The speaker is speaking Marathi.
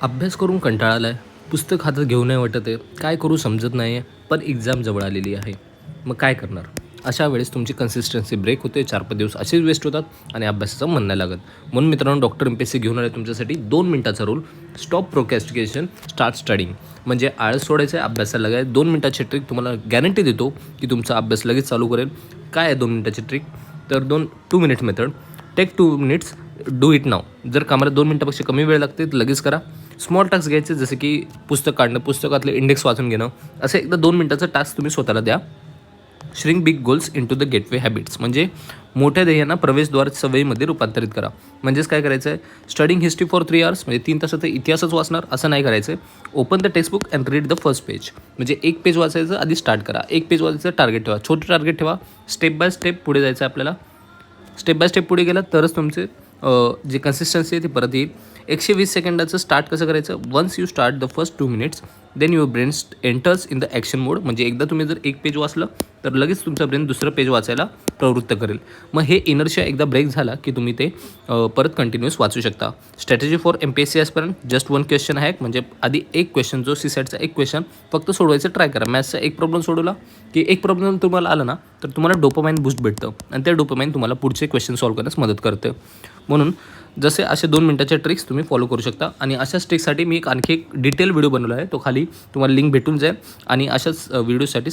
अभ्यास करून कंटाळा आला आहे, पुस्तक हातात घेऊ नाही वाटत आहे, काय करू समजत नाही आहे, पण एक्झाम जवळ आलेली आहे. मग काय करणार? अशा वेळेस तुमची कन्सिस्टन्सी ब्रेक होते, 4-5 दिवस असेच वेस्ट होतात आणि अभ्यासाचं मन नाही लागत. म्हणून मित्रांनो, डॉक्टर MPSC घेऊन आले तुमच्यासाठी 2 मिनिटाचा rule. Stop procrastination, start studying. म्हणजे आळस सोडायचं आहे, अभ्यासाला लागायचं. 2 मिनिटाची ट्रिक तुम्हाला गॅरंटी देतो की तुमचा अभ्यास लगेच चालू करेल. काय आहे 2 मिनिटाची ट्रिक? तर 2 minute method. Take 2 minutes, do it now. जर कामाला 2 मिनिटापेक्षा कमी वेळ लागते तर लगेच करा. स्मॉल टास्क घ्यायचे, जसं की पुस्तक काढणं, पुस्तकातले इंडेक्स वाचून घेणं. असं एकदा 2 मिनिटाचा टास्क तुम्ही स्वतःला द्या. Shrink big goals into the gateway habits. म्हणजे मोठ्या ध्येयांना प्रवेशद्वार सवयीमध्ये रूपांतरित करा. म्हणजेच काय करायचं आहे? स्टडिंग हिस्ट्री फॉर 3 hours, म्हणजे 3 तासाचा इतिहासच वाचणार असं नाही करायचं आहे. Open the textbook and read the first page. म्हणजे एक पेज वाचायचं, आधी स्टार्ट करा. एक पेज वाचायचं, टार्गेट ठेवा, छोटे टार्गेट ठेवा. स्टेप बाय स्टेप पुढे जायचं आहे आपल्याला. स्टेप बाय स्टेप पुढे गेला तरच तुमचे जे कन्सिस्टन्सी आहे ती परत येईल. 120 सेकंदाचं स्टार्ट कसं करायचं? Once you start the first 2 minutes then your brain enters in the action mode. म्हणजे एकदा तुम्ही जर एक पेज वाचलं तर लगेच तुमचा ब्रेन दुसरं पेज वाचायला प्रवृत्त करेल. मग हे इनर्शिया एकदा ब्रेक झाला की तुम्ही ते परत कंटिन्यूअस वाचू शकता. Strategy for MPSC aspirant, just 1 question hack. म्हणजे आधी एक क्वेश्चन, जो CSATचा एक क्वेश्चन फक्त सोडवायचं ट्राय करा. मॅथ्सचा एक प्रॉब्लेम सोडवला की एक प्रॉब्लेम तुम्हाला आला ना तर तुम्हाला डोपामाइन बूस्ट भेटतं आणि ते डोपामाइन तुम्हाला पुढचे क्वेश्चन सॉल्व्ह करण्यास मदत करते. म्हणून जसे असे 2 मिनिटाचे ट्रिक्स तुम्ही फॉलो करू शकता. आणि अशाच ट्रिक्ससाठी मी आणखी एक डिटेल व्हिडिओ बनवला आहे, तो खाली तुम्हाला लिंक भेटून जाईल. आणि अशाच व्हिडिओसाठी